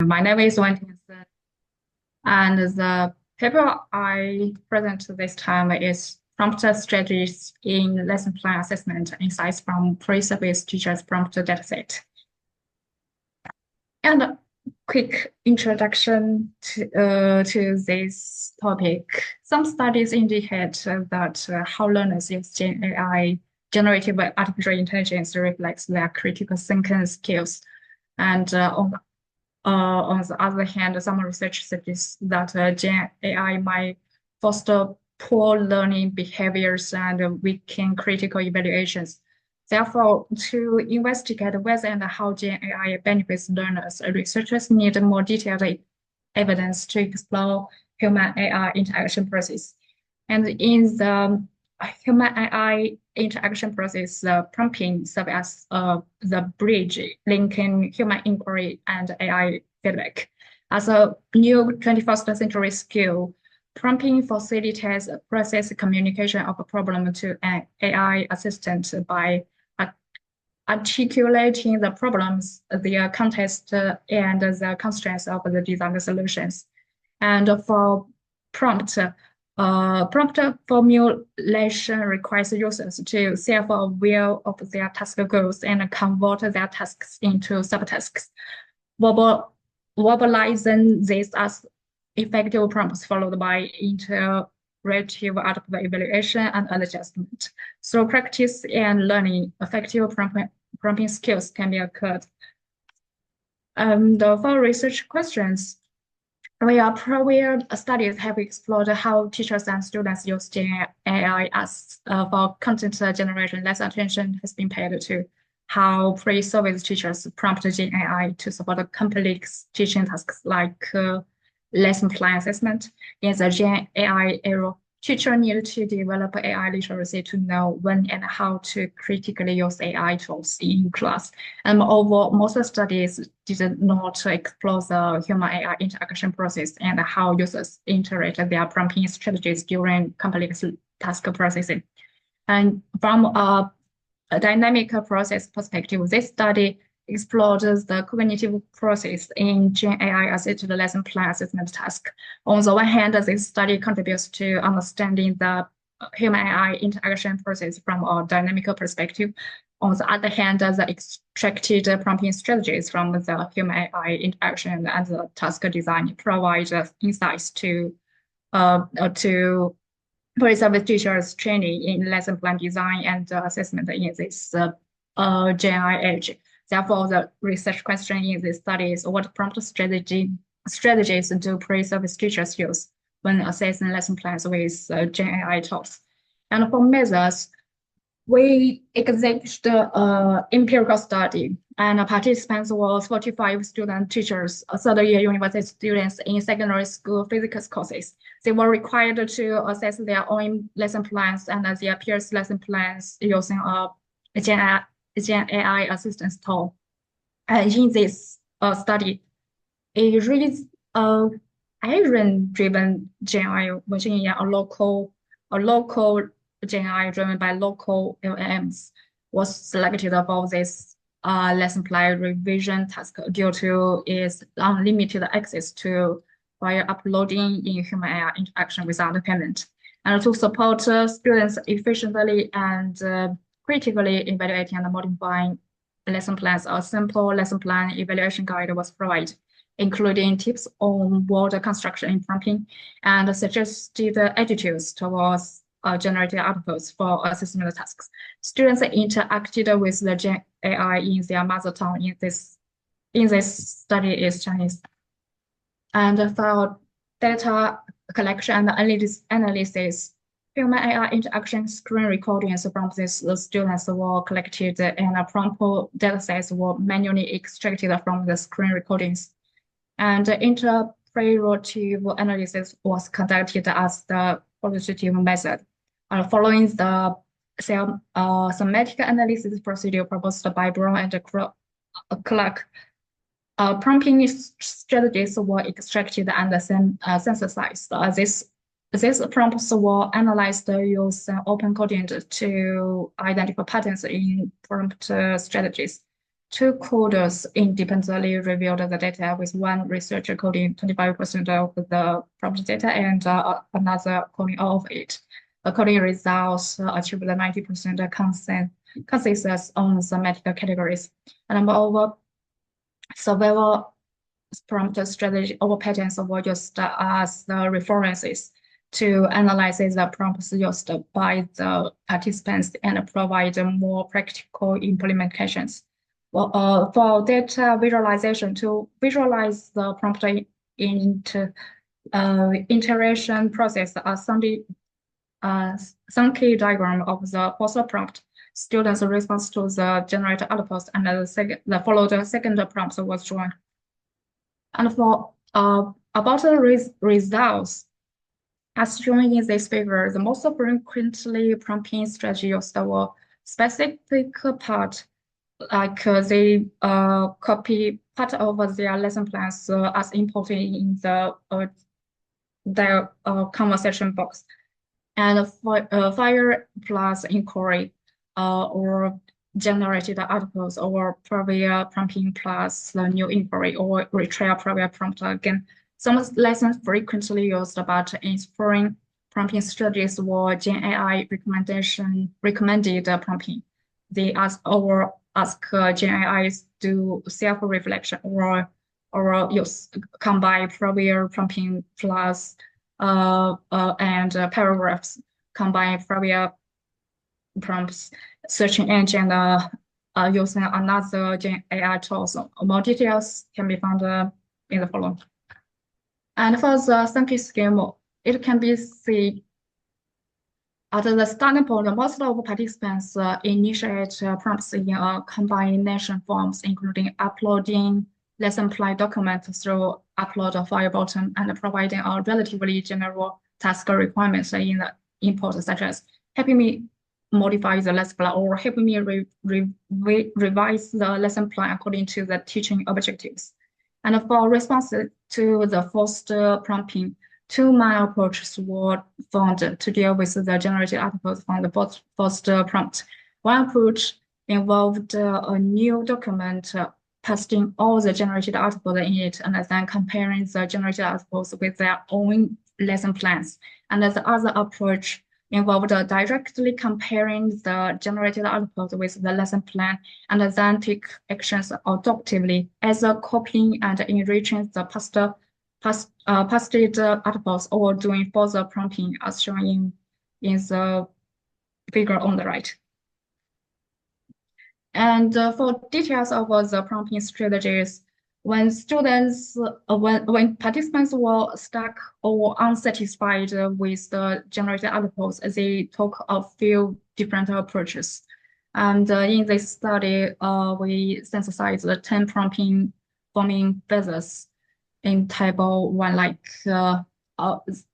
My name is Wenting, and the paper I present this time is Prompt Strategies in Lesson Plan Assessment Insights from Pre-Service Teachers Prompt Dataset. And a quick introduction to this topic. Some studies indicate that how learners use Gen AI, generative artificial intelligence, reflects their critical thinking skills. And on the other hand, some research suggests that Gen AI might foster poor learning behaviors and weaken critical evaluations. Therefore, to investigate whether and how Gen AI benefits learners, researchers need more detailed evidence to explore human-AI interaction process. And in the human-AI interaction process, prompting serves as the bridge linking human inquiry and AI feedback. As a new 21st century skill, prompting facilitates process communication of a problem to an AI assistant by articulating the problems, their context, and the constraints of the design solutions. And for prompt formulation requires users to self-aware of their task goals and convert their tasks into subtasks, verbalizing this as effective prompts followed by iterative output evaluation and adjustment. Through practice and learning, effective prompting skills can be acquired. For research questions, prior studies have explored how teachers and students use Gen AI as for content generation. Less attention has been paid to how pre-service teachers prompt Gen AI to support complex teaching tasks like lesson plan assessment. In the Gen AI era, teachers need to develop AI literacy to know when and how to critically use AI tools in class. And moreover, most studies did not explore the human-AI interaction process and how users interact their prompting strategies during complex task processing. And from a dynamic process perspective, this study explores the cognitive process in Gen AI-assisted lesson plan assessment task. On the one hand, this study contributes to understanding the human-AI interaction process from a dynamic perspective. On the other hand, the extracted prompting strategies from the human-AI interaction and the task design provide insights to pre-service teachers training in lesson plan design and assessment in this Gen AI age. Therefore, the research question in this study is what prompt strategies do pre-service teachers use when assessing lesson plans with Gen AI tools? And for methods, we executed empirical study, and participants were 45 student teachers, third-year university students in secondary school physics courses. They were required to assess their own lesson plans and their peers' lesson plans using a Gen AI assistance tool. And in this study, it is Iron-driven Gen AI, which is a local Gen AI driven by local LLMs, was selected for this lesson plan revision task due to its unlimited access to file uploading in human AI interaction without payment. And to support students efficiently and critically evaluating and modifying lesson plans, a simple lesson plan evaluation guide was provided, including tips on word construction in prompting and suggested attitudes towards generated outputs for assessment tasks. Students interacted with the Gen AI in their mother tongue. In this study is Chinese. And for data collection and analysis, human AI interaction screen recordings from these students were collected and prompt datasets were manually extracted from the screen recordings. And interpretive analysis was conducted as the qualitative method. Following the semantic analysis procedure proposed by Brown and Clark, prompting strategies were extracted and synthesized. These prompts were analyzed using open coding to identify patterns in prompt strategies. two coders independently reviewed the data, with one researcher coding 25% of the prompt data and another coding all of it. The coding results achieved the 90% consensus on thematic categories. And moreover, survival prompt strategy or patterns were used as the references to analyze the prompts used by the participants and provide more practical implementations. Well, for data visualization, to visualize the prompt into iteration process, some key diagram of the first prompt, students' response to the generated output, and the followed second prompt was drawn. And for about the results, as shown in this figure, the most frequently prompting strategy used were specific part, like they copy part of their lesson plans as input in their conversation box, and fire plus inquiry or generated articles or prior prompting plus the new inquiry or retrieve prior prompt again. Some lessons frequently used about inferring prompting strategies were Gen AI recommended prompting. They ask Gen AIs do self-reflection or use combine prior prompting plus and paragraphs combine prior prompts searching engine using another Gen AI tools. More details can be found in the following. And for the sampling scheme, it can be seen at the starting point. Most of participants initiate prompts in combination forms, including uploading lesson plan document through upload file button and providing a relatively general task requirements in the input, such as helping me modify the lesson plan or helping me revise the lesson plan according to the teaching objectives. And for response to the first prompting, two main approaches were found to deal with the generated articles from the first prompt. One approach involved a new document pasting all the generated articles in it and then comparing the generated articles with their own lesson plans. And the other approach involved directly comparing the generated articles with the lesson plan and then take actions adaptively, either copying and enriching the pasted articles or doing further prompting as shown in the figure on the right. And for details of the prompting strategies, when participants were stuck or unsatisfied with the generated articles, they took a few different approaches. And in this study, we synthesized the 10 prompting forming phases in table 1. Like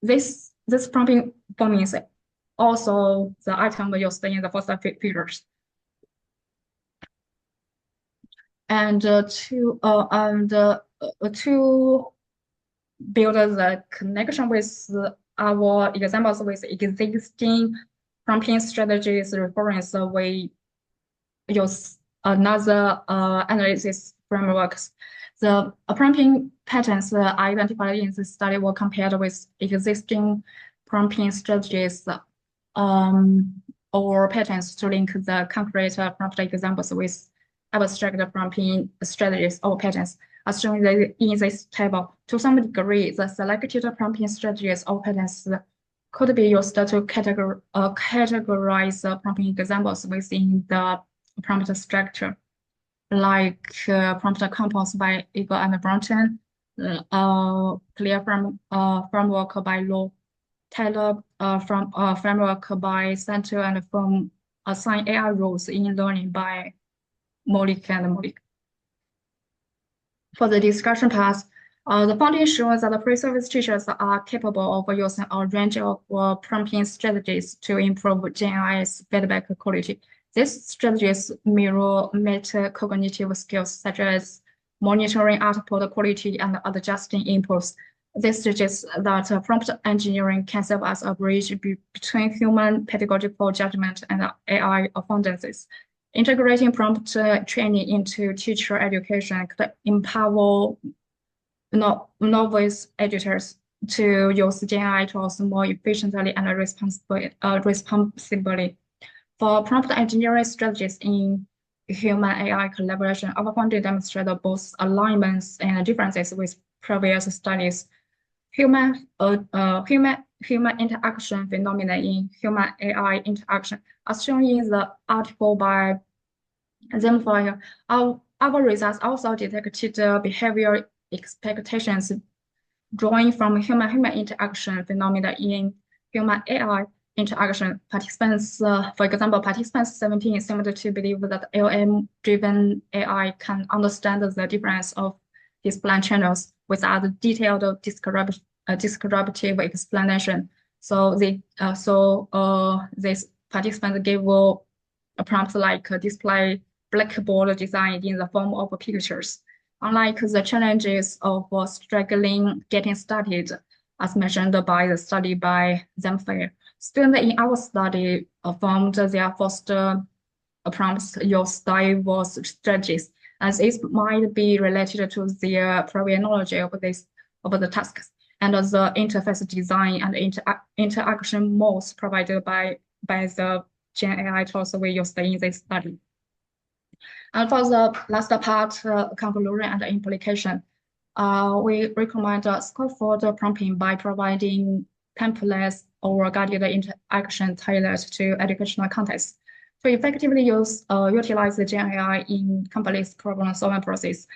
this prompting forming is also the item used in the first figures. And to build the connection with our examples with existing prompting strategies reference, we use another analysis frameworks. The prompting patterns identified in this study were compared with existing prompting strategies or patterns to link the concrete prompt examples with abstract prompting strategies or patterns. As shown in this table, to some degree, the selected prompting strategies or patterns could be used to categorize prompting examples within the prompt structure, like prompt compounds by Eagle and Broughton, clear framework by Law, Taylor framework by Center, and from assign AI rules in learning by Molik and Molik. For the discussion path, the finding shows that the pre-service teachers are capable of using a range of prompting strategies to improve Gen AI's feedback quality. These strategies mirror metacognitive skills such as monitoring output quality and adjusting inputs. This suggests that prompt engineering can serve as a bridge between human pedagogical judgment and AI affordances. Integrating prompt training into teacher education could empower novice educators to use GenAI tools more efficiently and responsibly. For prompt engineering strategies in human AI collaboration, our findings demonstrate both alignments and differences with previous studies. Human interaction phenomena in human AI interaction, as shown in the article by Zemfire. Our results also detected behavioral expectations drawing from human interaction phenomena in human AI interaction. For example, participants 17 seemed to believe that LM-driven AI can understand the difference of display channels without detailed descriptive explanation. So these participants gave a prompt like display blackboard design in the form of pictures. Unlike the challenges of struggling getting started, as mentioned by the study by Zemfire, students in our study found their first prompts use diverse strategies, as it might be related to their prior knowledge of the tasks and the interface design and interaction modes provided by the Gen AI tools we used in this study. And for the last part, conclusion and implication, we recommend scaffold prompting by providing templates or guided interaction tailored to educational contexts. To effectively utilize the Gen AI in complex problem-solving process,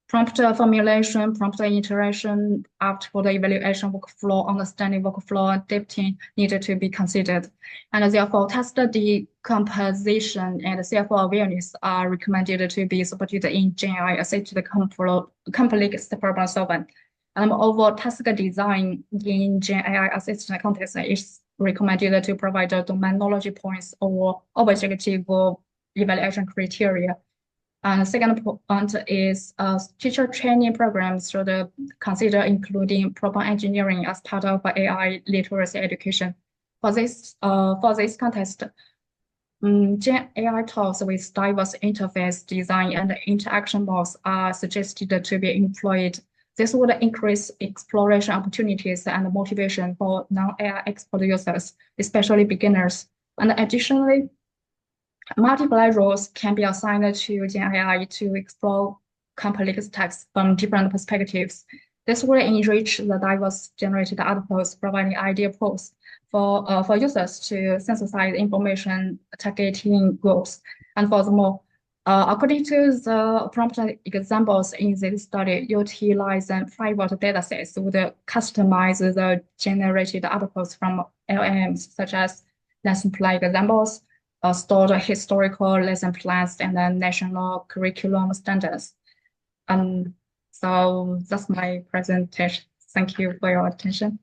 prompt formulation, prompt iteration, after the evaluation workflow, understanding workflow, adapting needed to be considered. And therefore, task decomposition and self-awareness are recommended to be supported in Gen AI-assisted complex problem solving. And moreover, task design in Gen AI-assisted context is recommended to provide domain knowledge points or objective evaluation criteria. And the second point is teacher training programs should consider including prompt engineering as part of AI literacy education. For this context, Gen AI tools with diverse interface design and interaction modes are suggested to be employed. This would increase exploration opportunities and motivation for non-AI expert users, especially beginners. And additionally, multiple roles can be assigned to Gen AI to explore complex texts from different perspectives. This will enrich the diverse generated outputs, providing ideal pools for users to synthesize information targeting groups. And furthermore, according to the prompt examples in this study, utilizing private datasets would customize the generated outputs from LMs, such as lesson plan examples, stored historical lesson plans, and then national curriculum standards. So that's my presentation. Thank you for your attention.